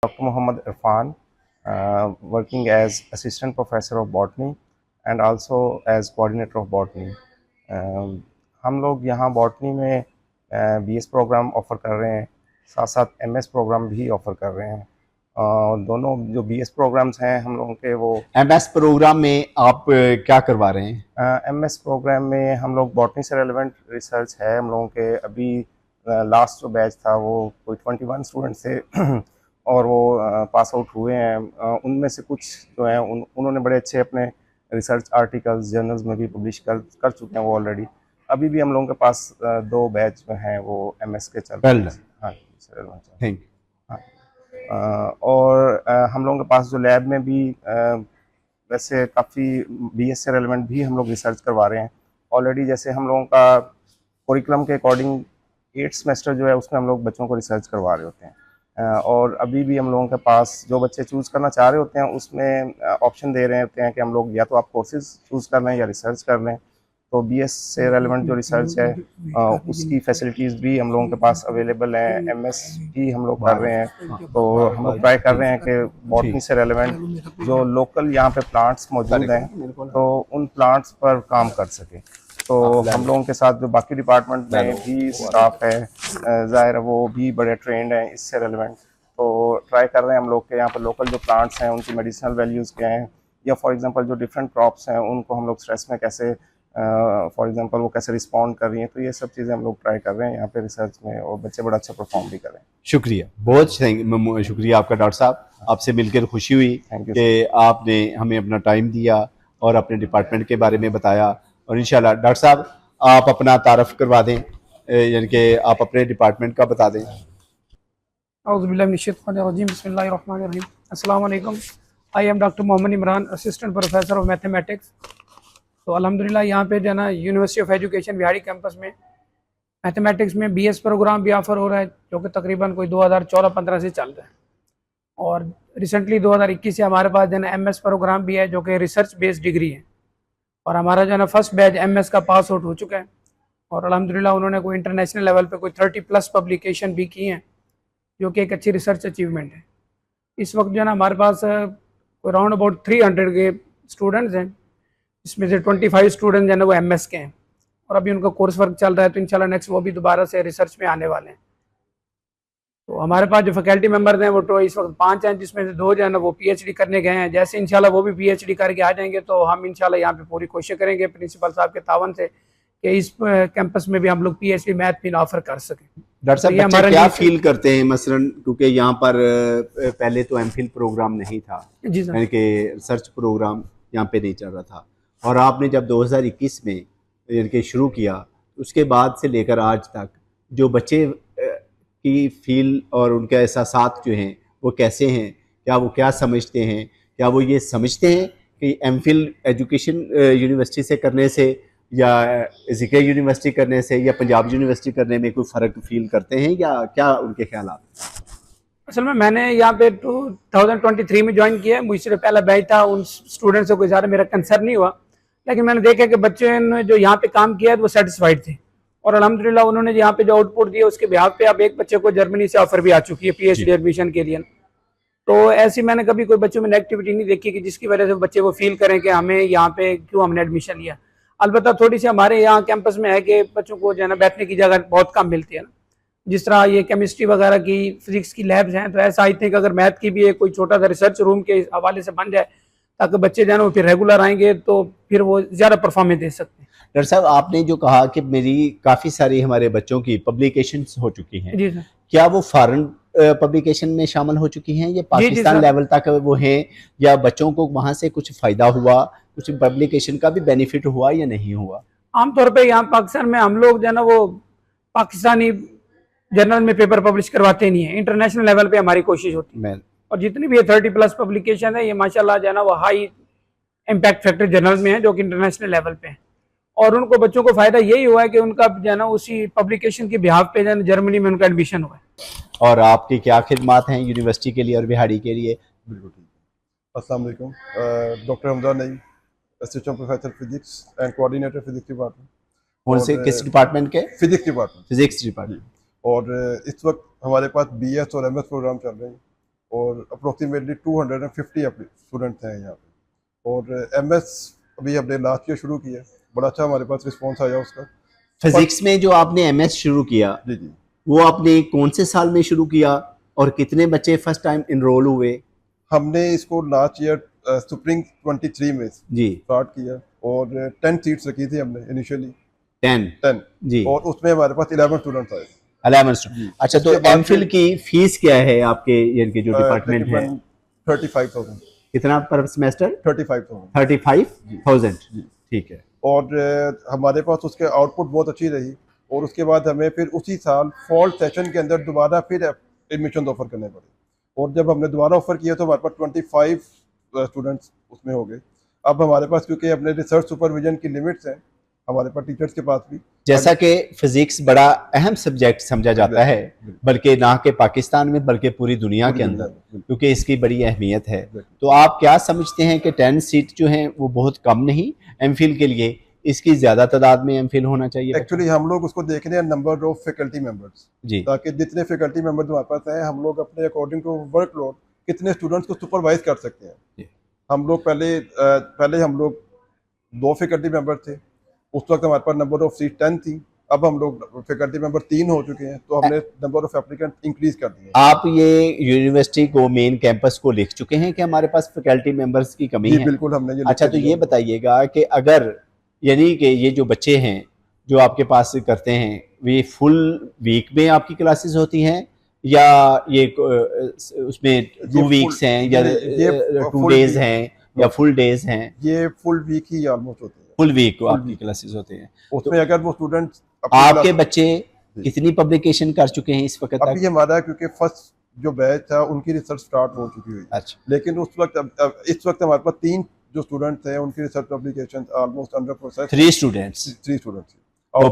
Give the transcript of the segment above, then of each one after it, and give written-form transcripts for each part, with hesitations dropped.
Dr. Muhammad Irfan, working as Assistant Professor of Botany and also as Coordinator of Botany. हम लोग यहाँ botany में BS programme offer कर रहे हैं, साथ साथ एमएस प्रोग्राम भी ऑफ़र कर रहे हैं। दोनों जो बीएस प्रोग्राम्स हैं हम लोगों के वो एमएस प्रोग्राम में आप क्या करवा रहे हैं? एमएस प्रोग्राम में हम लोग बॉटनी से रेलेवेंट रिसर्च है हम लोगों के। अभी लास्ट जो बैच था वो कोई 21 स्टूडेंट्स थे और वो पास आउट हुए हैं। उनमें से कुछ जो हैं उन्होंने बड़े अच्छे अपने रिसर्च आर्टिकल्स जर्नल्स में भी पब्लिश कर चुके हैं वो ऑलरेडी। अभी भी हम लोगों के पास 2 बैच में हैं वो एमएस के चल रहे हैं। हाँ, थैंक हाँ। और हम लोगों के पास जो लैब में भी वैसे काफ़ी बीएस से रेलेवेंट भी हम लोग रिसर्च करवा रहे हैं ऑलरेडी। जैसे हम लोगों का करिकुलम के अकॉर्डिंग 8th सेमेस्टर जो है उसमें हम लोग बच्चों को रिसर्च करवा रहे होते हैं। और अभी भी हम लोगों के पास जो बच्चे चूज़ करना चाह रहे होते हैं उसमें ऑप्शन दे रहे होते हैं कि हम लोग या तो आप कोर्सेज चूज़ कर लें या रिसर्च कर लें। तो बीएस से रेलेवेंट जो रिसर्च है उसकी फैसिलिटीज़ भी हम लोगों के पास अवेलेबल हैं। एमएस भी हम लोग कर रहे हैं, तो हम लोग ट्राई कर रहे हैं कि बॉटनी से रेलेवेंट जो लोकल यहाँ पे प्लांट्स मौजूद हैं तो उन प्लांट्स पर काम कर सकें। तो हम लोगों के साथ जो बाकी डिपार्टमेंट में भी स्टाफ है ज़ाहिर है वो भी बड़े ट्रेंड हैं इससे रेलेवेंट। तो ट्राई कर रहे हैं हम लोग के यहाँ पर लोकल जो प्लांट्स हैं उनकी मेडिसिनल वैल्यूज़ क्या हैं, या फॉर एग्जांपल जो डिफरेंट क्रॉप्स हैं उनको हम लोग स्ट्रेस में कैसे फॉर एग्जांपल वो कैसे रिस्पॉन्ड कर रही हैं। तो ये सब चीज़ें हम लोग ट्राई कर रहे हैं यहाँ पे रिसर्च में और बच्चे बड़ा अच्छा परफॉर्म भी कर रहे हैं। शुक्रिया, बहुत शुक्रिया आपका डॉक्टर साहब। आपसे मिलकर खुशी हुई कि आपने हमें अपना टाइम दिया और अपने डिपार्टमेंट के बारे में बताया। और इंशाल्लाह डॉक्टर साहब आप अपना तारफ़ करवा दें, यानी कि आप अपने डिपार्टमेंट का बता दें। अस्सलाम वालेकुम। I am doctor Mohammad Imran, assistant professor of mathematics. तो अल्हम्दुलिल्लाह यहाँ पे जो है ना यूनिवर्सिटी ऑफ एजुकेशन बिहाड़ी कैंपस में मैथमेटिक्स में बीएस प्रोग्राम भी ऑफ़र हो रहा है जो कि तकरीबन कोई 2014-15 से चल रहा है। और रिसेंटली 2021 से हमारे पास जो है ना एमएस प्रोग्राम भी है जो कि रिसर्च बेस्ड डिग्री है। और हमारा जो है ना फर्स्ट बैच एमएस का पास आउट हो चुका है और अल्हम्दुलिल्लाह उन्होंने कोई इंटरनेशनल लेवल पे कोई 30+ पब्लिकेशन भी की हैं जो कि एक अच्छी रिसर्च अचीवमेंट है। इस वक्त जो है ना हमारे पास कोई राउंड अबाउट 300 के स्टूडेंट्स हैं, इसमें से 25 स्टूडेंट जो है ना वो एमएस के हैं और अभी उनका कोर्स वर्क चल रहा है। तो इंशाल्लाह नेक्स्ट वो भी दोबारा से रिसर्च में आने वाले हैं। तो हमारे पास जो फैकल्टी मेंबर्स हैं वो तो इस वक्त 5 हैं, जिसमें से 2 जो है ना वो पीएचडी करने गए हैं। जैसे इंशाल्लाह वो भी पीएचडी करके आ जाएंगे तो हम इंशाल्लाह यहाँ पे पूरी कोशिश करेंगे प्रिंसिपल साहब के तावन से कि इस कैंपस में भी हम लोग पीएचडी मैथ भी ऑफर कर सकें। डॉक्टर साहब बच्चे क्या फील करते हैं मसलन, क्योंकि यहाँ पर पहले तो एमफिल प्रोग्राम नहीं था, यानी कि रिसर्च प्रोग्राम यहाँ पे नहीं चल रहा था, और आपने जब 2021 में यानी कि शुरू किया उसके बाद से लेकर आज तक जो बच्चे की फील और उनके एहसासात जो हैं वो कैसे हैं? क्या वो क्या समझते हैं? क्या वो ये समझते हैं कि एमफिल एजुकेशन यूनिवर्सिटी से करने से या ज़िक्र यूनिवर्सिटी करने से या पंजाब यूनिवर्सिटी करने में कोई फ़र्क फील करते हैं, या क्या उनके ख्यालात? असल में मैंने यहाँ पे 2023 में ज्वाइन किया, मुझसे पहला बैच था। उन स्टूडेंट से कोई ज़्यादा मेरा कंसर्न नहीं हुआ, लेकिन मैंने देखा कि बच्चे ने जो यहाँ पे काम किया है वो सेटिस्फाइड थे और अल्हम्दुलिल्लाह उन्होंने यहाँ पे जो आउटपुट दिया उसके बिहाफ पे अब एक बच्चे को जर्मनी से ऑफर भी आ चुकी है पीएचडी एडमिशन के लिए। तो ऐसी मैंने कभी कोई बच्चों में नेगेटिविटी नहीं देखी कि जिसकी वजह से बच्चे वो फील करें कि हमें यहाँ पे क्यों हमने एडमिशन लिया। अलबत्ता थोड़ी सी हमारे यहाँ कैंपस में है कि बच्चों को जो है ना बैठने की जगह बहुत कम मिलती है ना, जिस तरह ये केमिस्ट्री वगैरह की फिजिक्स की लैब्स हैं। तो ऐसा आई थिंक अगर मैथ की भी एक कोई छोटा सा रिसर्च रूम के हवाले से बन जाए ताकि बच्चे जो है ना फिर रेगुलर आएंगे तो फिर वो ज़्यादा परफॉर्मेंस दे सकते हैं। डॉक्टर साहब आपने जो कहा कि मेरी काफ़ी सारी हमारे बच्चों की पब्लिकेशंस हो चुकी हैं, जी सर, क्या वो फॉरेन पब्लिकेशन में शामिल हो चुकी हैं या पाकिस्तान लेवल तक वो हैं, या बच्चों को वहाँ से कुछ फ़ायदा हुआ, कुछ पब्लिकेशन का भी बेनिफिट हुआ या नहीं हुआ? आमतौर पर यहाँ पाकिस्तान में हम लोग जो है ना वो पाकिस्तानी जर्नल में पेपर पब्लिश करवाते नहीं है, इंटरनेशनल लेवल पे हमारी कोशिश होती है। और जितनी भी 30+ पब्लिकेशन है ये माशाल्लाह जो है ना वो हाई इम्पैक्ट फैक्टर जर्नल में है जो कि इंटरनेशनल लेवल पे है। और उनको बच्चों को फायदा यही हुआ है कि उनका जो है ना उसी पब्लिकेशन के बिहाफ पे जो है जर्मनी में उनका एडमिशन हुआ है। और आपकी क्या खिदमात हैं यूनिवर्सिटी के लिए और बिहाड़ी के लिए? बिल्कुल ठीक है। अस्सलाम वालेकुम, doctor Hamdan Naeem, assistant professor physics and coordinator physics department. कौन से किस डिपार्टमेंट के? Physics department. Physics department. और इस वक्त हमारे पास बीएस और एमएस प्रोग्राम चल रहे हैं और अप्रोक्सीमेटली 250 स्टूडेंट्स हैं यहाँ पे। और MS अभी हमने लास्ट ईयर शुरू किया, बड़ा अच्छा हमारे पास रिस्पॉन्स आया उसका। फिजिक्स में जो आपने MS शुरू किया, जी जी, वो आपने कौन से साल में शुरू किया और कितने बच्चे फर्स्ट टाइम इनरोल हुए? हमने इसको लास्ट ईयर स्प्रिंग 23 में जी स्टार्ट किया और 10 सीट्स रखी थी हमने इनिशियली 10 जी, और उसमें हमारे पास 11 स्टूडेंट्स आए। 11 स्टूडेंट। अच्छा, तो उसके बाद एमफिल फिर- की फीस क्या है आपके यानी जो डिपार्टमेंट है? 35,000 कितना पर सेमेस्टर? 35,000 35,000। ठीक है। और हमारे पास उसके आउटपुट बहुत अच्छी रही और उसके बाद हमें फिर उसी साल फॉल सेशन के अंदर दोबारा फिर एडमिशन ऑफर करने पड़े और जब हमने दोबारा ऑफर किया तो हमारे पास 25 स्टूडेंट्स उसमें हो गए। अब हमारे पास क्योंकि अपने रिसर्च सुपरविजन की लिमिट्स हैं हमारे पास टीचर्स के पास भी, जैसा कि फिजिक्स बड़ा अहम सब्जेक्ट समझा जाता है, बल्कि ना के पाकिस्तान में बल्कि पूरी दुनिया के अंदर, क्योंकि इसकी बड़ी अहमियत है, तो आप क्या समझते हैं कि 10 सीट जो हैं वो बहुत कम नहीं एमफिल के लिए, इसकी ज्यादा तादाद में एमफिल होना चाहिए? एक्चुअली हम लोग उसको देख रहे हैं नंबर ऑफ फैकल्टी मेंबर्स जी, ताकि जितने फैकल्टी मेंबर्स हमारे पास हैं हम लोग अपने अकॉर्डिंग टू वर्कलोड कितने स्टूडेंट्स को सुपरवाइज कर सकते हैं। हम लोग पहले हम लोग 2 फैकल्टी मेंबर थे, उस वक्त हमारे पास नंबर ऑफ सीट 10 थी, अब हम लोग फैकल्टी मेंबर 3 हो चुके हैं तो हमने नंबर ऑफ एप्लीकेंट इंक्रीज कर दिया। आप ये यूनिवर्सिटी को मेन कैंपस को लिख चुके हैं कि हमारे पास फैकल्टी मेंबर्स की कमी है? बिल्कुल हमने ये अच्छा, तो ये बताइएगा कि अगर यानी कि ये जो बच्चे हैं जो आपके पास करते हैं वे फुल वीक में आपकी क्लासेस होती हैं या ये उसमें 2 वीक्स हैं या 2 डेज हैं या फुल डेज हैं? ये फुल वीक ही ऑलमोस्ट होते हैं, फुल वीक आपकी क्लासेस होते हैं। उसमें अगर वो स्टूडेंट्स आपके बच्चे कितनी पब्लिकेशन कर चुके हैं इस वक्त तक? अभी हमारा क्योंकि फर्स्ट जो बैच था उनकी रिसर्च स्टार्ट हो चुकी हुई है, अच्छा, लेकिन उस वक्त इस वक्त हमारे पास 3 जो स्टूडेंट्स हैं उनकी research publication almost under process. 3 students 3 students वो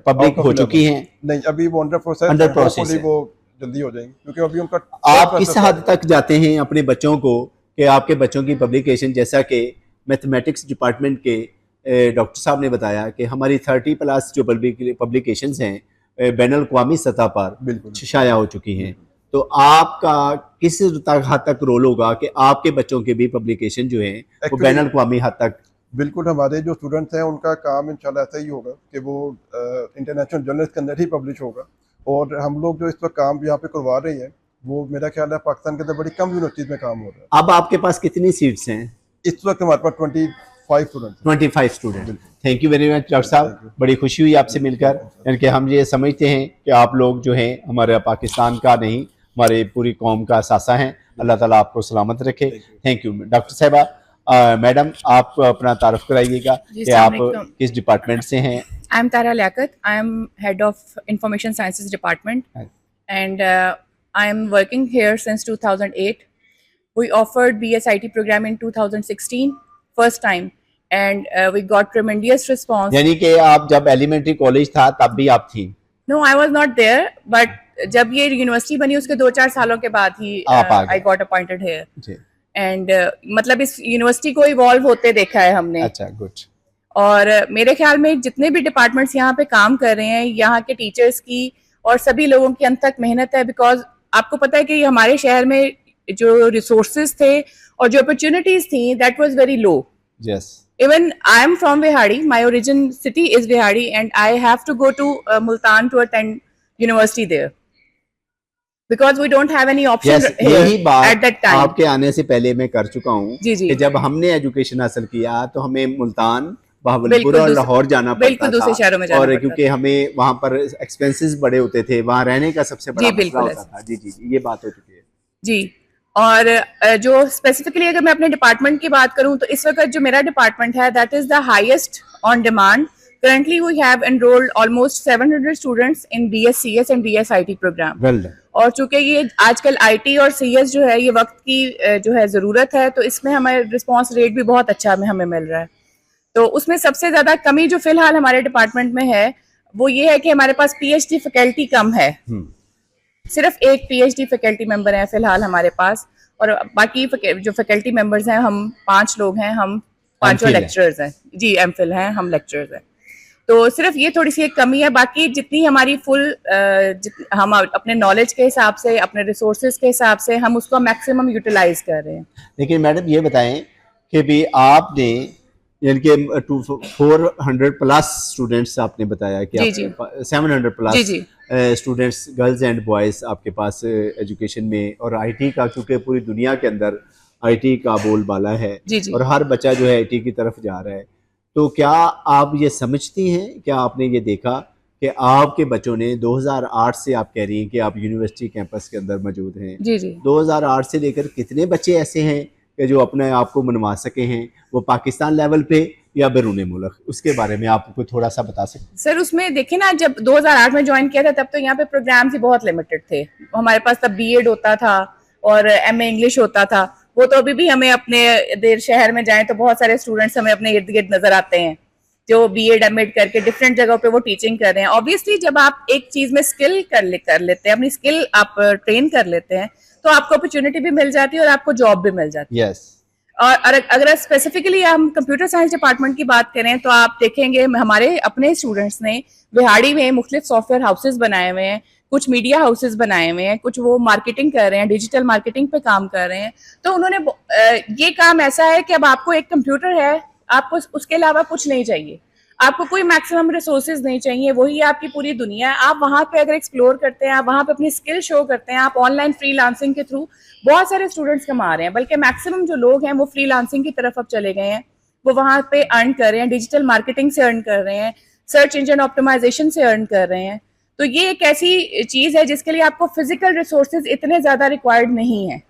पब्लिक हो चुकी हैं? नहीं, अभी वो अंडर प्रोसेस है। वो जल्दी हो जाएंगी क्योंकि अभी उनका आप किस हद तक जाते हैं अपने बच्चों को कि आपके बच्चों की पब्लिकेशन, जैसा कि मैथमेटिक्स डिपार्टमेंट के डॉक्टर साहब ने बताया कि हमारी 30+ जो पब्लिकेशंस हैं बैनुल अक़वामी सतह पर शाया हो चुकी हैं, तो आपका किस हद तक रोल होगा कि आपके बच्चों के भी पब्लिकेशन जो है वो बैनुल अक़वामी हद तक? बिल्कुल, हमारे जो स्टूडेंट्स हैं उनका काम इंशाल्लाह ऐसा ही होगा कि वो इंटरनेशनल जर्नल्स के अंदर ही पब्लिश होगा और हम लोग जो इस वक्त काम यहाँ पे करवा रहे हैं वो मेरा ख्याल है पाकिस्तान के अंदर बड़ी कम यूनिवर्सिटीज में काम हो रहा है। अब आपके पास कितनी सीट्स हैं? इस वक्त हमारे पास 25 student. Thank you very much doctor साहब, बड़ी खुशी हुई आपसे मिलकर। यानी कि हम ये समझते हैं कि आप लोग जो हैं हमारे पाकिस्तान का नहीं हमारे पूरी कौम का सासा हैं। अल्लाह ताला आपको सलामत रखे। थैंक यू डॉक्टर साहिबा। मैडम, आप अपना तारुफ कराइएगा कि आप किस डिपार्टमेंट से हैं? I am Tara Liaquat, I am head of information sciences department and I am working here since 2008. We offered BSIT program in 2016 first time and we got tremendous response. यानी कि आप जब एलिमेंट्री कॉलेज था तब भी आप थी? No, I was not there, but जब ये यूनिवर्सिटी बनी उसके 2-4 सालों के बाद ही I got appointed here. Ji. And मतलब इस यूनिवर्सिटी को इवॉल्व होते देखा है हमने। अच्छा, गुड। और मेरे ख्याल में जितने भी डिपार्टमेंट्स यहाँ पे काम कर रहे हैं, यहाँ के टीचर्स की और सभी लोगों की अंत तक मेहनत है, बिकॉज आपको पता है कि हमारे शहर में जो रिसोर्सेज थे और जो अपॉर्चुनिटीज थी that was very low. Yes, even I am from Vehari, my origin city is Vehari and I have to go to Multan to attend university there because we don't have any option. यही बात आपके आने से पहले मैं कर चुका हूँ कि जब हमने एजुकेशन हासिल किया तो हमें मुल्तान, बहावलपुर और लाहौर जाना पड़ता था, दूसरे शहरों में जाना और क्योंकि हमें वहाँ पर एक्सपेंसेस बड़े होते थे, वहाँ रहने का सबसे बड़ा मसला होता था। जी जी, ये बात हो चुकी है जी। और जो स्पेसिफिकली अगर मैं अपने डिपार्टमेंट की बात करूँ तो इस वक्त जो मेरा डिपार्टमेंट है that is the highest on demand. Currently we have enrolled almost 700 students in BScs and BSIT program. Well, और चूंकि ये आजकल IT और CS जो है ये वक्त की जो है ज़रूरत है, तो इसमें हमारे रिस्पांस रेट भी बहुत अच्छा हमें मिल रहा है। तो उसमें सबसे ज़्यादा कमी जो फिलहाल हमारे डिपार्टमेंट में है वो ये है कि हमारे पास PhD फैकल्टी कम है। सिर्फ एक PhD फैकल्टी मेंबर है फिलहाल हमारे पास, और बाकी जो फैकल्टी मेंबर्स हैं हम 5 लोग हैं, हम 5 लेक्चरर्स हैं। जी, MPhil हैं, हम लेक्चरर्स हैं। तो सिर्फ ये थोड़ी सी एक कमी है, बाकी जितनी हमारी फुल हम अपने नॉलेज के हिसाब से, अपने रिसोर्सेज के हिसाब से हम उसको मैक्सिमम यूटिलाइज कर रहे हैं। लेकिन मैडम ये बताएं कि भी आपने यानी कि 400 प्लस स्टूडेंट्स आपने बताया कि जी, 700 प्लस जी। स्टूडेंट्स गर्ल्स एंड बॉयज़ आपके पास एजुकेशन में, और आईटी का क्योंकि पूरी दुनिया के अंदर आईटी का बोलबाला है जी। और हर बच्चा जो है आईटी की तरफ जा रहा है, तो क्या आप ये समझती हैं, क्या आपने ये देखा कि आपके बच्चों ने 2008 से, आप कह रही हैं कि आप यूनिवर्सिटी कैंपस के अंदर मौजूद हैं, जी 2008 से लेकर कितने बच्चे ऐसे हैं कि जो अपने आप को मनवा सके हैं, वो पाकिस्तान लेवल पे या बैरून मुल्क? उसके बारे में आपको थोड़ा सा बता सकते हैं? सर उसमें देखिए ना, जब 2008 में ज्वाइन किया था तब तो यहाँ पे प्रोग्राम्स ही बहुत लिमिटेड थे। हमारे पास तब बीएड होता था और एमए इंग्लिश होता था। वो तो अभी भी हमें अपने देर शहर में जाएं तो बहुत सारे स्टूडेंट्स हमें अपने इर्द गिर्द नजर आते हैं जो बीएड एमएड करके डिफरेंट जगहों पे वो टीचिंग कर रहे हैं। ऑब्वियसली जब आप एक चीज में स्किल कर लेते हैं, अपनी स्किल आप ट्रेन कर लेते हैं, तो आपको अपॉर्चुनिटी भी मिल जाती है और आपको जॉब भी मिल जाती है। यस। और अगर स्पेसिफिकली हम कंप्यूटर साइंस डिपार्टमेंट की बात करें तो आप देखेंगे हमारे अपने स्टूडेंट्स ने बिहाड़ी में मुख्तलिफ सॉफ्टवेयर हाउसेज बनाए हुए हैं, कुछ मीडिया हाउसेज बनाए हुए हैं, कुछ वो मार्केटिंग कर रहे हैं, डिजिटल मार्केटिंग पे काम कर रहे हैं। तो उन्होंने ये काम ऐसा है कि अब आपको एक कंप्यूटर है, आपको उसके अलावा कुछ नहीं चाहिए, आपको कोई मैक्सिमम रिसोर्सेज नहीं चाहिए, वही आपकी पूरी दुनिया है। आप वहां पे अगर एक्सप्लोर करते हैं, आप वहां पे अपनी स्किल शो करते हैं, आप ऑनलाइन फ्रीलांसिंग के थ्रू बहुत सारे स्टूडेंट्स कमा रहे हैं, बल्कि मैक्सिमम जो लोग हैं वो फ्रीलांसिंग की तरफ अब चले गए हैं, वो वहां पे अर्न कर रहे हैं, डिजिटल मार्केटिंग से अर्न कर रहे हैं, सर्च इंजन ऑप्टिमाइजेशन से अर्न कर रहे हैं। तो ये एक ऐसी चीज है जिसके लिए आपको फिजिकल रिसोर्सेज इतने ज्यादा रिक्वायर्ड नहीं है।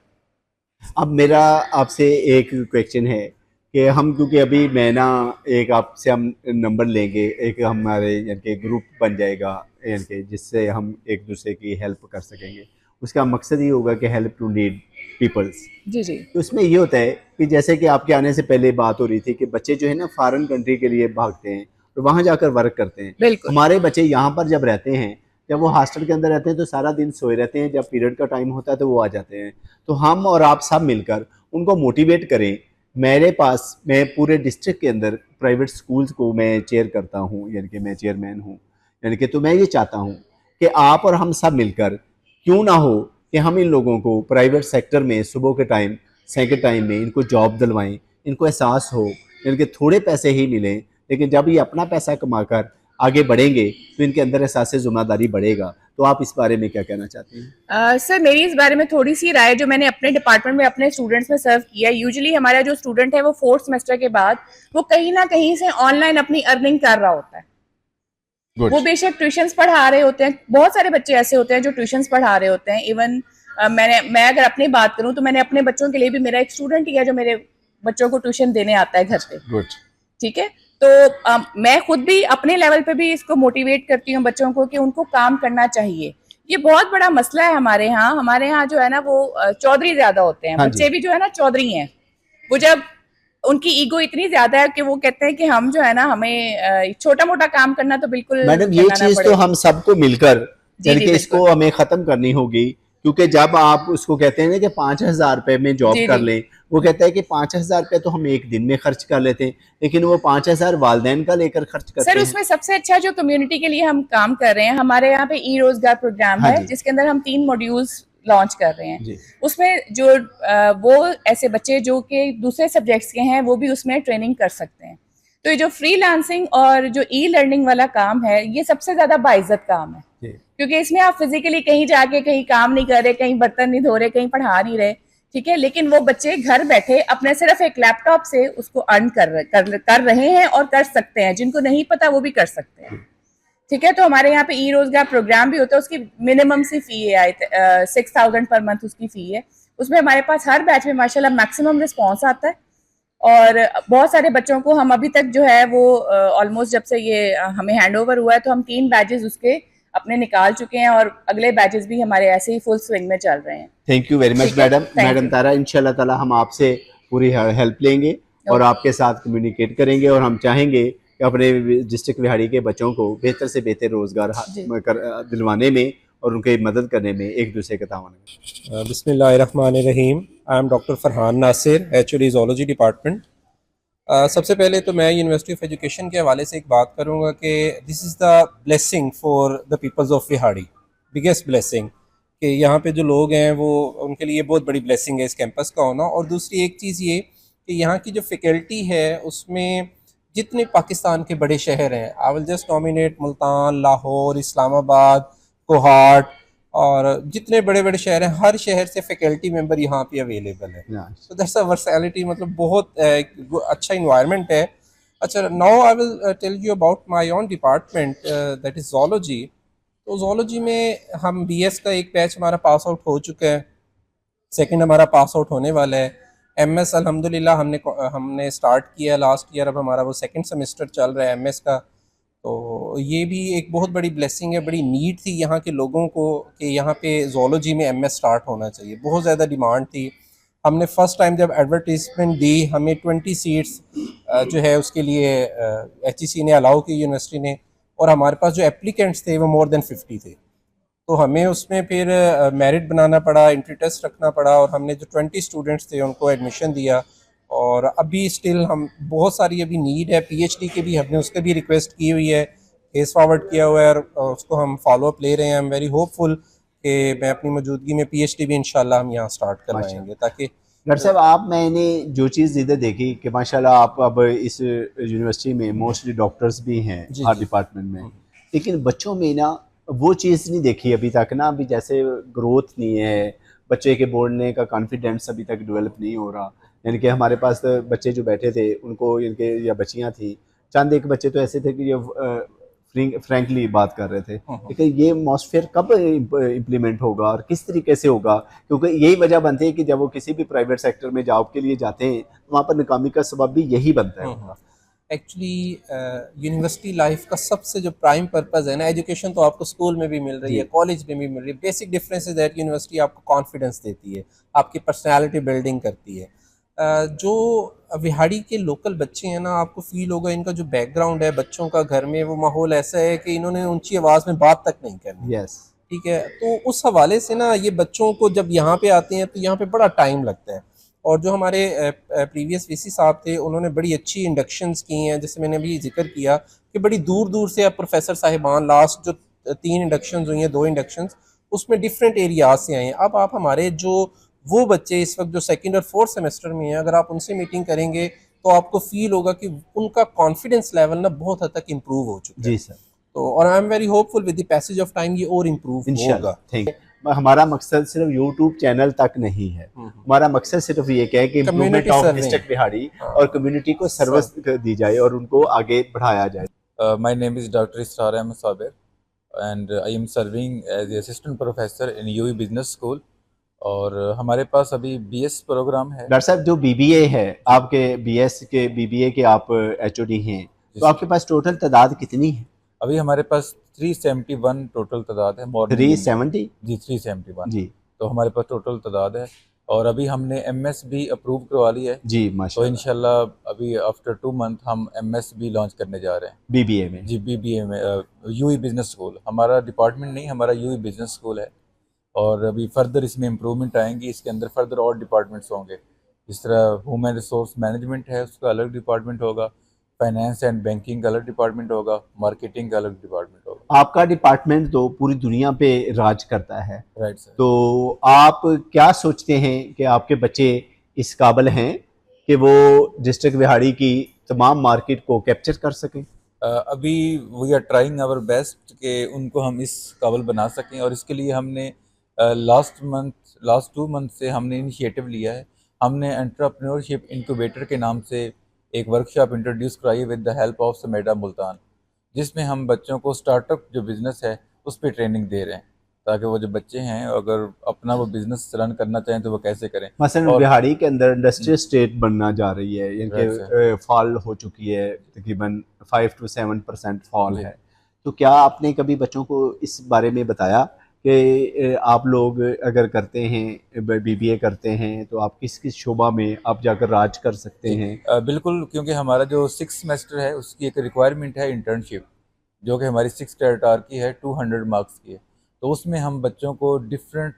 अब मेरा आपसे एक क्वेश्चन है कि हम, क्योंकि अभी मैं ना एक आपसे हम नंबर लेंगे, एक हमारे यानी कि ग्रुप बन जाएगा यानी कि जिससे हम एक दूसरे की हेल्प कर सकेंगे। उसका मकसद ये होगा कि हेल्प टू नीड पीपल्स। जी तो उसमें ये होता है कि जैसे कि आपके आने से पहले बात हो रही थी कि बच्चे जो है ना फॉरेन कंट्री के लिए भागते हैं और वहाँ जाकर वर्क करते हैं। बिल्कुल। हमारे बच्चे यहाँ पर जब रहते हैं, जब वो हॉस्टल के अंदर रहते हैं तो सारा दिन सोए रहते हैं, जब पीरियड का टाइम होता है तो वो आ जाते हैं। तो हम और आप सब मिलकर उनको मोटिवेट करें। मेरे पास, मैं पूरे डिस्ट्रिक्ट के अंदर प्राइवेट स्कूल्स को मैं चेयर करता हूँ, यानी कि मैं चेयरमैन हूँ, यानी कि तो मैं ये चाहता हूँ कि आप और हम सब मिलकर, क्यों ना हो कि हम इन लोगों को प्राइवेट सेक्टर में सुबह के टाइम, सेकंड टाइम में इनको जॉब दिलवाएं, इनको एहसास हो, यानी कि थोड़े पैसे ही मिलें, लेकिन जब ये अपना पैसा कमाकर आगे बढ़ेंगे तो इनके अंदर एहसास जिम्मेदारी बढ़ेगा। तो आप इस बारे में क्या कहना चाहती हैं? सर मेरी इस बारे में थोड़ी सी राय, जो मैंने अपने डिपार्टमेंट में अपने स्टूडेंट्स में सर्व किया है, यूजुअली हमारा जो स्टूडेंट है वो 4th सेमेस्टर के बाद वो कहीं ना कहीं से ऑनलाइन अपनी अर्निंग कर रहा होता है। वो बेशक ट्यूशंस पढ़ा रहे होते हैं, बहुत सारे बच्चे ऐसे होते हैं जो ट्यूशंस पढ़ा रहे होते हैं। इवन मैं अगर अपनी बात करूं तो मैंने अपने बच्चों के लिए भी, मेरा एक स्टूडेंट ही है जो मेरे बच्चों को ट्यूशन देने आता है घर पे। ठीक है, तो मैं खुद भी अपने लेवल पे भी इसको मोटिवेट करती हूँ बच्चों को कि उनको काम करना चाहिए। ये बहुत बड़ा मसला है हमारे यहाँ जो है ना वो चौधरी ज्यादा होते हैं। बच्चे भी जो है ना चौधरी हैं। वो जब उनकी ईगो इतनी ज्यादा है कि वो कहते हैं कि हम जो है ना, हमें छोटा मोटा काम करना तो बिल्कुल। मैडम ये चीज तो हम सबको मिलकर यानी कि इसको हमें खत्म करनी होगी, क्योंकि जब आप उसको कहते हैं ना कि 5,000 रुपए में जॉब कर लें, वो कहता है कि 5,000 रुपए तो हम एक दिन में खर्च कर लेते हैं, लेकिन वो 5,000 वालदैन का लेकर खर्च करते हैं। सर उसमें सबसे अच्छा जो कम्युनिटी के लिए हम काम कर रहे हैं, हमारे यहाँ पे ई रोजगार प्रोग्राम है जिसके अंदर हम 3 मॉड्यूल्स लॉन्च कर रहे हैं। उसमें जो वो ऐसे बच्चे जो कि दूसरे सब्जेक्ट्स के हैं वो भी उसमें ट्रेनिंग कर सकते हैं। तो ये जो फ्रीलांसिंग और जो ई लर्निंग वाला काम है, ये सबसे ज्यादा बाइज्जत काम है, क्योंकि इसमें आप फिजिकली कहीं जाके कहीं काम नहीं कर रहे, कहीं बर्तन नहीं धो रहे, कहीं पढ़ा नहीं रहे, ठीक है, लेकिन वो बच्चे घर बैठे अपने सिर्फ एक लैपटॉप से उसको अर्न कर रहे हैं और कर सकते हैं। जिनको नहीं पता वो भी कर सकते हैं। ठीक है, तो हमारे यहाँ पे ई रोजगार प्रोग्राम भी होता है, उसकी मिनिमम सी फी है 6,000 पर मंथ उसकी फी है। उसमें हमारे पास हर बैच में माशाल्लाह मैक्सिमम रिस्पॉन्स आता है और बहुत सारे बच्चों को हम अभी तक जो है वो ऑलमोस्ट जब से ये हमें हैंड ओवर हुआ है तो हम 3 बैचेस उसके अपने निकाल चुके हैं और अगले बैचेस भी हमारे ऐसे ही फुल स्विंग में चल रहे हैं। Thank you very much madam Tara. इंशाल्लाह ताला हम आपसे पूरी हेल्प लेंगे और आपके साथ कम्युनिकेट करेंगे और हम चाहेंगे कि अपने डिस्ट्रिक्ट बिहाड़ी के बच्चों को बेहतर से बेहतर रोजगार दिलवाने में और उनकी मदद करने में एक दूसरे का तावन। बिस्मिल्लाहिर्रहमानिर्रहीम। I am doctor Farhan Nasir, HOD Zoology Department. सबसे पहले तो मैं यूनिवर्सिटी ऑफ एजुकेशन के हवाले से एक बात करूँगा कि this is the blessing for the peoples of Vehari, biggest blessing, कि यहाँ पे जो लोग हैं वो उनके लिए बहुत बड़ी ब्लेसिंग है इस कैंपस का होना। और दूसरी एक चीज़ ये कि यहाँ की जो फैकल्टी है उसमें जितने पाकिस्तान के बड़े शहर हैं, I will just nominate Multan, Lahore, Islamabad, Kohat, और जितने बड़े बड़े शहर हैं हर शहर से फैकल्टी मेंबर यहाँ पे अवेलेबल है। सो दैट्स अ वर्सैलिटी, मतलब बहुत अच्छा इन्वायरमेंट है। अच्छा, now I will tell you about my own department, that is zoology. तो ज़ूलॉजी में हम बीएस का एक बैच हमारा पास आउट हो चुका है, सेकंड हमारा पास आउट होने वाला है। एमएस अल्हम्दुलिल्लाह हमने स्टार्ट किया लास्ट ईयर, अब हमारा वो सेकंड सेमेस्टर चल रहा है एमएस का। तो ये भी एक बहुत बड़ी ब्लेसिंग है, बड़ी नीड थी यहाँ के लोगों को कि यहाँ पे ज़ूलॉजी में एमएस स्टार्ट होना चाहिए, बहुत ज़्यादा डिमांड थी। हमने फ़र्स्ट टाइम जब एडवर्टीज़मेंट दी, हमें 20 सीट्स जो है उसके लिए एचईसी ने अलाउ की, यूनिवर्सिटी ने, और हमारे पास जो एप्लीकेंट्स थे वो मोर देन 50 थे। तो हमें उसमें फिर मेरिट बनाना पड़ा, एंट्री टेस्ट रखना पड़ा, और हमने जो 20 स्टूडेंट्स थे उनको एडमिशन दिया। और अभी स्टिल हम बहुत सारी अभी नीड है, पीएचडी के भी हमने उसके भी रिक्वेस्ट की हुई है, केस फॉरवर्ड किया हुआ है, और उसको हम फॉलो अप ले रहे हैं। आई एम वेरी होपफुल कि मैं अपनी मौजूदगी में पीएचडी भी इंशाल्लाह हम यहाँ स्टार्ट करवाएंगे, ताकि डॉक्टर साहब आप, मैंने जो चीज़ इधर देखी कि माशाल्लाह आप अब इस यूनिवर्सिटी में मोस्टली डॉक्टर्स भी हैं हर डिपार्टमेंट में, लेकिन बच्चों में ना वो चीज़ नहीं देखी अभी तक ना, अभी जैसे ग्रोथ नहीं है, बच्चे के बोलने का कॉन्फिडेंस अभी तक डेवलप नहीं हो रहा। यानी कि हमारे पास तो बच्चे जो बैठे थे उनको, इनके या बच्चियाँ थी, चंद एक बच्चे तो ऐसे थे कि जो फ्रैंकली बात कर रहे थे, लेकिन ये एटमॉस्फेयर कब इम्प्लीमेंट होगा और किस तरीके से होगा? क्योंकि यही वजह बनती है कि जब वो किसी भी प्राइवेट सेक्टर में जॉब के लिए जाते हैं तो वहाँ पर नाकामी का सबब भी यही बनता है। एक्चुअली यूनिवर्सिटी लाइफ का सबसे जो प्राइम पर्पज़ है ना, एजुकेशन तो आपको स्कूल में भी मिल रही है, कॉलेज में भी मिल रही है। Basic difference is that university आपको कॉन्फिडेंस देती है, आपकी पर्सनैलिटी बिल्डिंग करती है। जो विहाड़ी के लोकल बच्चे हैं ना, आपको फील होगा इनका जो बैकग्राउंड है, बच्चों का घर में वो माहौल ऐसा है कि इन्होंने ऊंची आवाज़ में बात तक नहीं करनी। ठीक है, तो उस हवाले से ना ये बच्चों को जब यहाँ पे आते हैं तो यहाँ पे बड़ा टाइम लगता है। और जो हमारे प्रीवियस वीसी साहब थे उन्होंने बड़ी अच्छी इंडक्शंस की हैं, जैसे मैंने अभी जिक्र किया कि बड़ी दूर दूर से अब प्रोफेसर साहिबान, लास्ट जो 3 इंडक्शंस हुई हैं, 2 इंडक्शंस, उसमें डिफरेंट एरियाज से आए हैं। अब आप हमारे जो वो बच्चे इस वक्त जो सेकंड और फोर्थ सेमेस्टर में हैं, अगर आप उनसे मीटिंग करेंगे तो आपको फील होगा कि उनका कॉन्फिडेंस लेवल ना बहुत हद तक इम्प्रूव हो चुका है। जी सर। तो और I am very hopeful with the passage of time ये और इम्प्रूव होगा। Thank you. हमारा मकसद सिर्फ यूट्यूब चैनल तक नहीं है, हमारा मकसद सिर्फ ये क्या है कि इम्प्रूवमेंट ऑफ डिस्ट्रिक्ट विहाड़ी और कम्युनिटी को सर्विस दी जाए और उनको आगे बढ़ाया जाए। My name is Dr. Israr Ahmed Saber and I am serving as the assistant professor in UE Business School। और हमारे पास अभी बीएस प्रोग्राम है। डॉक्टर साहब, जो बीबीए है आपके, बीएस के बीबीए के आप एचओडी हैं, तो आपके पास टोटल तादाद कितनी है? अभी हमारे पास 371 टोटल तादाद है। 370 जी 371 जी। तो हमारे पास टोटल तादाद है, और अभी हमने एमएस भी अप्रूव करवा लिया है जी तो माशाल्लाह। इंशाल्लाह अभी आफ्टर 2 मंथ हम एमएस भी लॉन्च करने जा रहे हैं बीबीए में। जी, बीबीए में यूई बिजनेस स्कूल, हमारा डिपार्टमेंट नहीं, हमारा यूई बिजनेस स्कूल है। और अभी फर्दर इसमें इम्प्रूवमेंट आएंगी, इसके अंदर फर्दर और डिपार्टमेंट्स होंगे। इस तरह ह्यूमन रिसोर्स मैनेजमेंट है, उसका अलग डिपार्टमेंट होगा, फाइनेंस एंड बैंकिंग का अलग डिपार्टमेंट होगा, मार्केटिंग का अलग डिपार्टमेंट होगा। आपका डिपार्टमेंट तो पूरी दुनिया पे राज करता है, राइट सर। तो आप क्या सोचते हैं कि आपके बच्चे इस काबिल हैं कि वो डिस्ट्रिक्ट विहाड़ी की तमाम मार्केट को कैप्चर कर सकें? अभी we are trying our best कि उनको हम इस काबिल बना सकें, और इसके लिए हमने लास्ट 2 मंथ से हमने इनिशिएटिव लिया है। हमने एंटरप्रेन्योरशिप इंक्यूबेटर के नाम से एक वर्कशॉप इंट्रोड्यूस कराई विद द हेल्प ऑफ समेडा मुल्तान, जिसमें हम बच्चों को स्टार्टअप जो बिज़नेस है उस पर ट्रेनिंग दे रहे हैं, ताकि वो जो बच्चे हैं अगर अपना वो बिज़नेस रन करना चाहें तो वो कैसे करें। मसलन बिहाड़ी के अंदर इंडस्ट्रियल स्टेट बनना जा रही है, यानी फॉल हो चुकी है, तकरीबन 5 to 7% फॉल है, तो क्या आपने कभी बच्चों को इस बारे में बताया कि आप लोग अगर करते हैं, बीबीए करते हैं, तो आप किस किस शोबा में आप जाकर राज कर सकते हैं? बिल्कुल, क्योंकि हमारा जो 6th सेमेस्टर है उसकी एक रिक्वायरमेंट है इंटर्नशिप, जो कि हमारी 6 क्रेडिट की है, 200 मार्क्स की है। तो उसमें हम बच्चों को डिफरेंट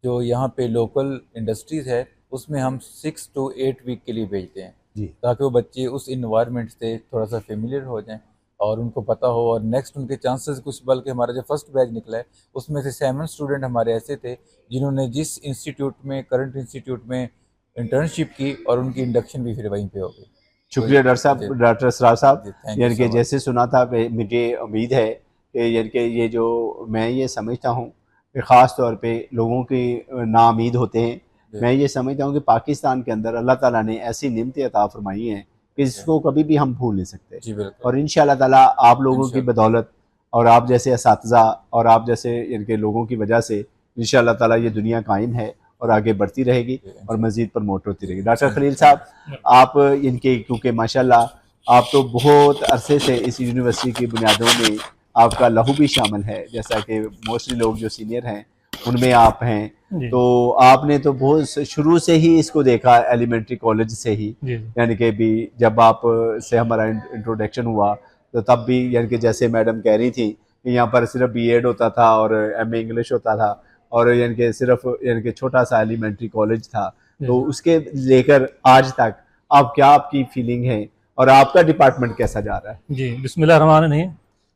जो यहाँ पे लोकल इंडस्ट्रीज़ है उसमें हम 6 to 8 वीक के लिए भेजते हैं। जी। ताकि वो बच्चे उस इन्वायरमेंट से थोड़ा सा फेमिलियर हो जाएं और उनको पता हो, और नेक्स्ट उनके चांसेस कुछ, बल्कि हमारा जो फर्स्ट बैच निकला है उसमें से 7 स्टूडेंट हमारे ऐसे थे जिन्होंने जिस इंस्टीट्यूट में, करंट इंस्टीट्यूट में इंटर्नशिप की, और उनकी इंडक्शन भी फिर वहीं पे हो गई। शुक्रिया डॉक्टर साहब, डॉक्टर सरार साहब। जी, thank you यानी कि so much। जैसे सुना था, मुझे उम्मीद है कि यानी कि ये जो मैं ये समझता हूँ कि ख़ास तौर पे लोगों की नाउम्मीद होते हैं, मैं ये समझता हूँ कि पाकिस्तान के अंदर अल्लाह ताला ने ऐसी नेमतें अता फरमाई हैं कि इसको कभी भी हम भूल नहीं सकते। जी बिल्कुल। और इंशाअल्लाह ताला आप लोगों की बदौलत और आप जैसे असातिज़ा और आप जैसे इनके लोगों की वजह से इंशाअल्लाह ताला ये दुनिया कायम है और आगे बढ़ती रहेगी और मज़ीद प्रमोट होती रहेगी। डॉक्टर खलील साहब, आप इनके, क्योंकि माशाल्लाह आप तो बहुत अरसे से इस यूनिवर्सिटी की बुनियादों में आपका लहू भी शामिल है, जैसा कि मोस्टली लोग जो सीनियर हैं उनमें आप हैं, तो आपने तो बहुत शुरू से ही इसको देखा, एलिमेंट्री कॉलेज से ही, यानी कि भी जब आप से हमारा इंट्रोडक्शन हुआ तो तब भी यानी कि जैसे मैडम कह रही थी कि यहाँ पर सिर्फ बीएड होता था और एमए इंग्लिश होता था और यानी कि सिर्फ यानी कि छोटा सा एलिमेंट्री कॉलेज था, तो उसके लेकर आज तक आप क्या, आपकी फीलिंग है और आपका डिपार्टमेंट कैसा जा रहा है? जी, बिस्मिल्लाहिर्रहमानिर्रहीम।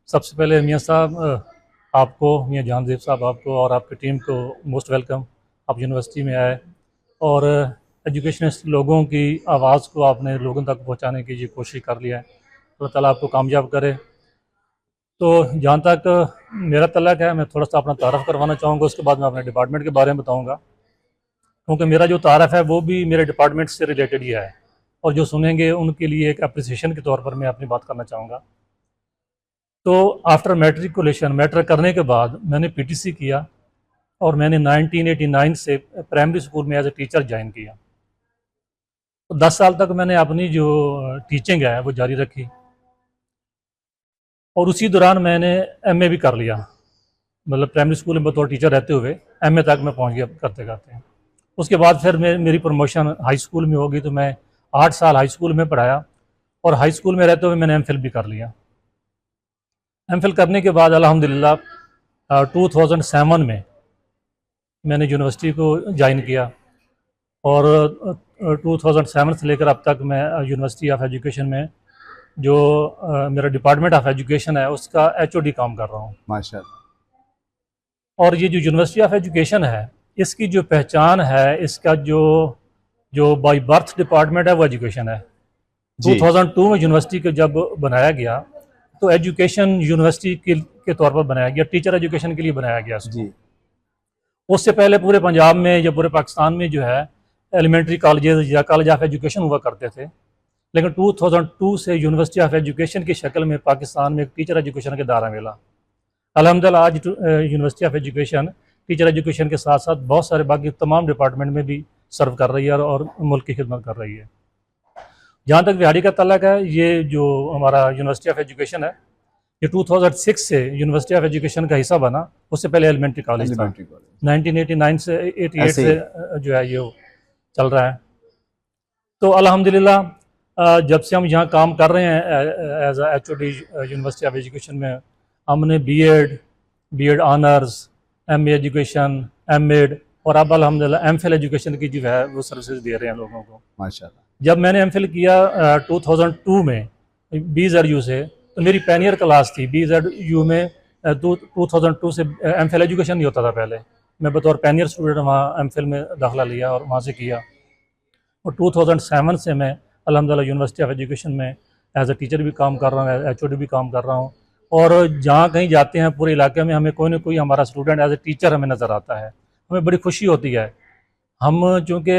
सबसे पहले मियाँ साहब आपको, मियाँ जहांजेब साहब आपको और आपकी टीम को मोस्ट वेलकम। आप यूनिवर्सिटी में आए और एजुकेशनिस्ट लोगों की आवाज़ को आपने लोगों तक पहुंचाने की ये कोशिश कर लिया है। अल्लाह ताला आपको कामयाब करे। तो जहाँ तक मेरा तल्लक है, मैं थोड़ा सा अपना तारफ़ करवाना चाहूँगा, उसके बाद मैं अपने डिपार्टमेंट के बारे में बताऊँगा, क्योंकि मेरा जो तारफ़ है वो भी मेरे डिपार्टमेंट से रिलेटेड ही है और जो सुनेंगे उनके लिए एक अप्रिसिएशन के तौर पर मैं अपनी बात करना चाहूँगा। तो आफ्टर मैट्रिकुलेशन, मैट्रिक करने के बाद मैंने पीटीसी किया और मैंने 1989 से प्राइमरी स्कूल में एज ए टीचर ज्वाइन किया। तो 10 साल तक मैंने अपनी जो टीचिंग है वो जारी रखी और उसी दौरान मैंने एमए भी कर लिया, मतलब प्राइमरी स्कूल में बतौर टीचर रहते हुए एमए तक मैं पहुंच गया करते करते। उसके बाद फिर मेरी प्रमोशन हाई स्कूल में होगी, तो मैं 8 साल हाई स्कूल में पढ़ाया और हाई स्कूल में रहते हुए मैंने एमफिल भी कर लिया। एमफिल करने के बाद अल्हम्दुलिल्लाह 2007 में मैंने यूनिवर्सिटी को ज्वाइन किया और 2007 से लेकर अब तक मैं यूनिवर्सिटी ऑफ एजुकेशन में जो मेरा डिपार्टमेंट ऑफ एजुकेशन है उसका एचओडी काम कर रहा हूँ माशाअल्लाह। और ये जो यूनिवर्सिटी ऑफ एजुकेशन है इसकी जो पहचान है, इसका जो बाय बर्थ डिपार्टमेंट है वो एजुकेशन है। 2002 में यूनिवर्सिटी को जब बनाया गया तो एजुकेशन यूनिवर्सिटी के तौर पर बनाया गया, टीचर एजुकेशन के लिए बनाया गया जी। उससे पहले पूरे पंजाब में या पूरे पाकिस्तान में जो है एलिमेंट्री कॉलेजेस या कॉलेज ऑफ एजुकेशन हुआ करते थे, लेकिन 2002 से यूनिवर्सिटी ऑफ एजुकेशन की शक्ल में पाकिस्तान में टीचर एजुकेशन के दायरा मिला। अल्हम्दुलिल्लाह आज university of education teacher education के साथ साथ बहुत सारे बाकी तमाम डिपार्टमेंट में भी सर्व कर रही है और मुल्क की खिदमत कर रही है। जहाँ तक विहाड़ी का तल्लक है, ये जो हमारा यूनिवर्सिटी ऑफ एजुकेशन है ये 2006 से यूनिवर्सिटी ऑफ एजुकेशन का हिस्सा बना। उससे पहले एलिमेंट्री कॉलेज था। 1989 से 88 से जो है ये चल रहा है। तो अल्हम्दुलिल्लाह जब से हम यहाँ काम कर रहे हैं as HOD university of education में, हमने BEd honours, MA education, MEd और अब अल्हम्दुलिल्लाह एमफिल एजुकेशन की जो है वो सर्विसेज दे रहे हैं लोगों को माशाल्लाह। जब मैंने एमफिल किया 2002 में BZU से, तो मेरी पैनियर क्लास थी BZU में। 2002 से एमफिल एजुकेशन नहीं होता था पहले, मैं बतौर पैनियर स्टूडेंट वहाँ एमफिल में दाखिला लिया और वहाँ से किया। और 2007 से मैं अल्हम्दुलिल्लाह यूनिवर्सिटी ऑफ एजुकेशन में एज ए टीचर भी काम कर रहा हूँ, एचओडी भी काम कर रहा हूँ। और जहाँ कहीं जाते हैं पूरे इलाके में हमें कोई ना कोई हमारा स्टूडेंट एज ए टीचर हमें नज़र आता है, हमें बड़ी खुशी होती है। हम चूँकि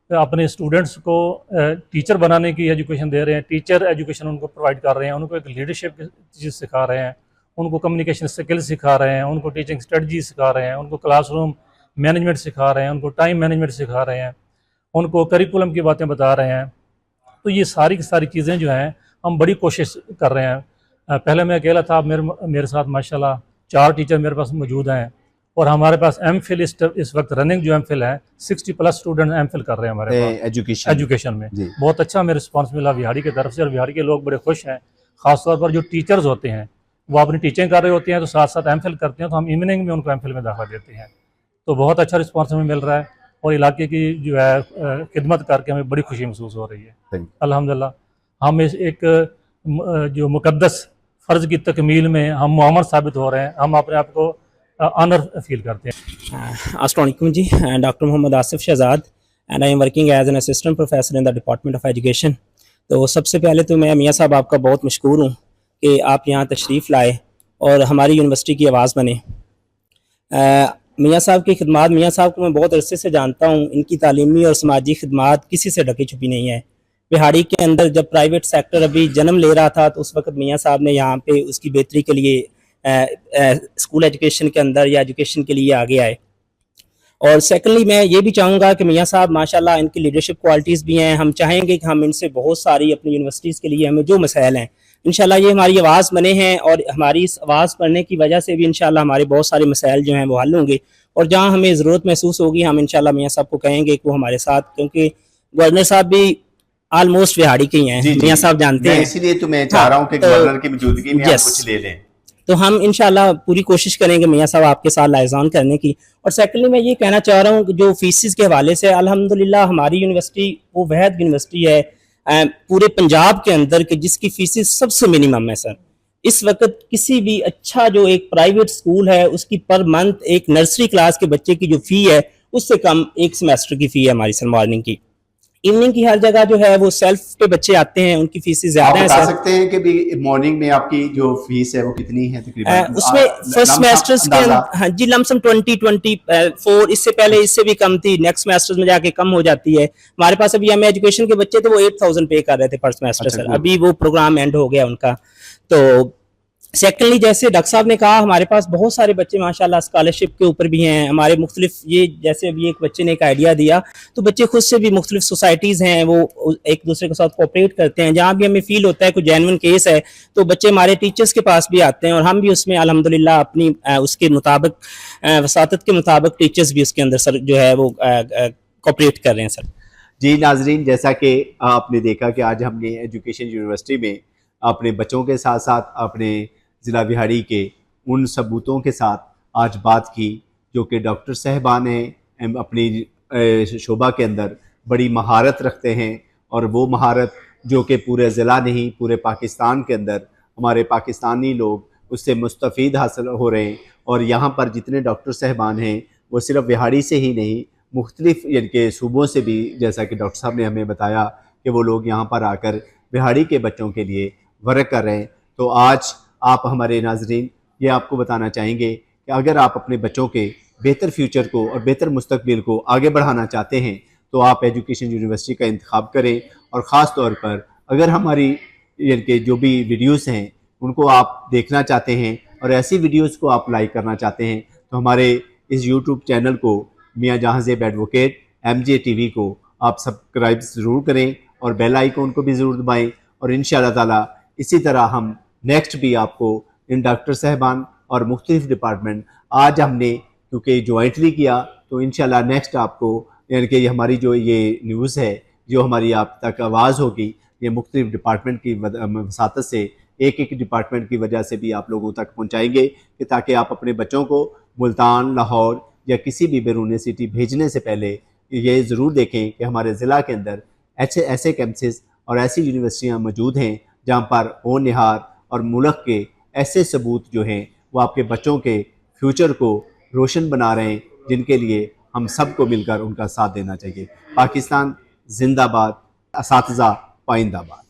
अपने स्टूडेंट्स को टीचर बनाने की एजुकेशन दे रहे हैं, टीचर एजुकेशन उनको प्रोवाइड कर रहे हैं, उनको एक लीडरशिप चीज़ सिखा रहे हैं, उनको कम्युनिकेशन स्किल्स सिखा रहे हैं, उनको टीचिंग स्ट्रेटजी सिखा रहे हैं, उनको क्लासरूम मैनेजमेंट सिखा रहे हैं, उनको टाइम मैनेजमेंट सिखा रहे हैं, उनको करिकुलम की बातें बता रहे हैं। तो ये सारी की सारी चीज़ें जो हैं हम बड़ी कोशिश कर रहे हैं। पहले मैं अकेला था, मेरे साथ माशाल्लाह 4 टीचर मेरे पास मौजूद हैं और हमारे पास एमफिल इस वक्त रनिंग जो एमफिल है 60+ स्टूडेंट एमफिल कर रहे हैं हमारे पास एजुकेशन में। बहुत अच्छा हमें रिस्पांस मिला बिहाड़ी की तरफ से और बिहाड़ी के लोग बड़े खुश हैं। ख़ासतौर पर जो टीचर्स होते हैं वो अपनी टीचिंग कर रहे होते हैं तो साथ साथ एमफिल करते हैं, तो हम इवनिंग में उनको एमफिल में दाखिला देते हैं। तो बहुत अच्छा रिस्पॉन्स हमें मिल रहा है और इलाके की जो है खिदमत करके हमें बड़ी खुशी महसूस हो रही है। अल्हम्दुलिल्लाह हम इस एक जो मुकद्दस फ़र्ज़ की तकमील में हम मुआमर साबित हो रहे हैं, हम अपने आप को ऑनर फील करते हैं। अस्सलाम वालेकुम जी, doctor Mohammad Asif Shahzad and I am working as an assistant professor in the department of education. तो सबसे पहले तो मैं मियाँ साहब आपका बहुत मशकूर हूँ कि आप यहाँ तशरीफ़ लाए और हमारी यूनिवर्सिटी की आवाज़ बने। मियाँ साहब की खिदमात, मियाँ साहब को मैं बहुत अरसे से जानता हूँ, इनकी तालीमी और समाजी खिदमात किसी से ढकी छुपी नहीं है। बिहाड़ी के अंदर जब प्राइवेट सेक्टर अभी जन्म ले रहा था तो उस वक्त मियाँ साहब ने यहाँ पे उसकी बेहतरी के लिए स्कूल एजुकेशन के अंदर या एजुकेशन के लिए आगे आए। और सेकेंडली मैं ये भी चाहूँगा कि मियाँ साहब माशाल्लाह इनकी लीडरशिप क्वालिटीज़ भी हैं। हम चाहेंगे कि हम इनसे बहुत सारी अपनी यूनिवर्सिटीज़ के लिए हमें जो मसाइल हैं इंशाल्लाह ये हमारी आवाज़ बने हैं और हमारी इस आवाज़ पढ़ने की वजह से भी इंशाल्लाह हमारे बहुत सारे मसाइल जो हैं वो हल होंगे। और जहाँ हमें ज़रूरत महसूस होगी हम इंशाल्लाह मियाँ साहब को कहेंगे कि वो हमारे साथ, क्योंकि गवर्नर साहब भी ऑलमोस्ट बिहाड़ी के ही हैं, मियाँ साहब जानते हैं। इसीलिए तो मैं चाह रहा हूँ कि गवर्नर की मौजूदगी में आप कुछ ले लें। तो हम इंशाल्लाह पूरी कोशिश करेंगे मियाँ साहब आपके साथ लाइज़ान करने की। और सेकेंडली मैं ये कहना चाह रहा हूँ कि जो फीसिस के हवाले से अल्हम्दुलिल्लाह हमारी यूनिवर्सिटी वो वहद यूनिवर्सिटी है पूरे पंजाब के अंदर कि जिसकी फीसिस सबसे मिनिमम है सर। इस वक्त किसी भी अच्छा जो एक प्राइवेट स्कूल है उसकी पर मंथ एक नर्सरी क्लास के बच्चे की जो फ़ी है उससे कम एक सेमेस्टर की फ़ी है हमारी सर। मॉर्निंग की, इवनिंग की हर जगह जो है वो सेल्फ के बच्चे आते हैं, उनकी फीसें ज्यादा हैं। बता सकते हैं कि भी मॉर्निंग में आपकी जो फीस है वो कितनी है तकरीबन? उसमें फर्स्ट सेमेस्टर्स के हाँ जी लमसम 20-24, इससे पहले इससे भी कम थी, नेक्स्ट सेमेस्टर्स में जाके कम हो जाती है। हमारे पास अभी हमें एजुकेशन के बच्चे थे वो 8000 पे कर रहे थे पर सेमेस्टर सर, अभी वो प्रोग्राम एंड हो गया उनका। तो सेकेंडली जैसे डॉक्टर साहब ने कहा हमारे पास बहुत सारे बच्चे माशाल्लाह स्कॉलरशिप के ऊपर भी हैं हमारे मुख्तलिफ, ये जैसे अभी एक बच्चे ने एक आइडिया दिया तो बच्चे खुद से भी मुख्तलिफ सोसाइटीज़ हैं वो एक दूसरे के साथ कोऑपरेट करते हैं। जहाँ भी हमें फील होता है कोई जेन्युइन केस है तो बच्चे हमारे टीचर्स के पास भी आते हैं और हम भी उसमें अल्हम्दुलिल्लाह अपनी उसके मुताबिक वसातत के मुताबिक टीचर्स भी उसके अंदर सर जो है वो कोऑपरेट कर रहे हैं सर। जी नाजरीन, जैसा कि आपने देखा कि आज हमने एजुकेशन यूनिवर्सिटी में अपने बच्चों के साथ साथ अपने ज़िला बिहाड़ी के उन सबूतों के साथ आज बात की जो कि डॉक्टर साहबान हैं, अपनी शोबा के अंदर बड़ी महारत रखते हैं और वो महारत जो कि पूरे ज़िला नहीं पूरे पाकिस्तान के अंदर हमारे पाकिस्तानी लोग उससे मुस्तफ़ीद हासिल हो रहे हैं। और यहाँ पर जितने डॉक्टर साहबान हैं वो सिर्फ बिहाड़ी से ही नहीं मुख्तलिफ यानी कि सूबों से भी, जैसा कि डॉक्टर साहब ने हमें बताया कि वो लोग यहाँ पर आकर बिहाड़ी के बच्चों के लिए वर्क कर रहे हैं। तो आज आप हमारे नाजरीन ये आपको बताना चाहेंगे कि अगर आप अपने बच्चों के बेहतर फ्यूचर को और बेहतर मुस्तकबिल को आगे बढ़ाना चाहते हैं तो आप एजुकेशन यूनिवर्सिटी का इंतखाब करें। और ख़ास तौर पर अगर हमारी यानी कि जो भी वीडियोस हैं उनको आप देखना चाहते हैं और ऐसी वीडियोस को आप लाइक करना चाहते हैं तो हमारे इस यूट्यूब चैनल को मियाँ जहांज़ेब एडवोकेट MJ TV को आप सब्सक्राइब ज़रूर करें और बेल आइकन को भी ज़रूर दबाएँ। और इंशाअल्लाह ताला इसी तरह हम नेक्स्ट भी आपको इन डॉक्टर साहबान और मुख्तलिफ डिपार्टमेंट आज हमने क्योंकि जॉइंटली किया तो इंशाल्लाह नेक्स्ट आपको यानी कि हमारी जो ये न्यूज़ है जो हमारी आप तक आवाज़ होगी ये मुख्तलिफ डिपार्टमेंट की वसातत से एक एक डिपार्टमेंट की वजह से भी आप लोगों तक पहुँचाएँगे कि ताकि आप अपने बच्चों को मुल्तान, लाहौर या किसी भी बैरून सिटी भेजने से पहले ये ज़रूर देखें कि हमारे ज़िला के अंदर ऐसे कैंपसेस और ऐसी यूनिवर्सिटियाँ मौजूद हैं जहाँ पर होनहार और मुल्क के ऐसे सबूत जो हैं वो आपके बच्चों के फ्यूचर को रोशन बना रहे हैं जिनके लिए हम सबको मिलकर उनका साथ देना चाहिए। पाकिस्तान जिंदाबाद, असातिज़ा पाइंदाबाद।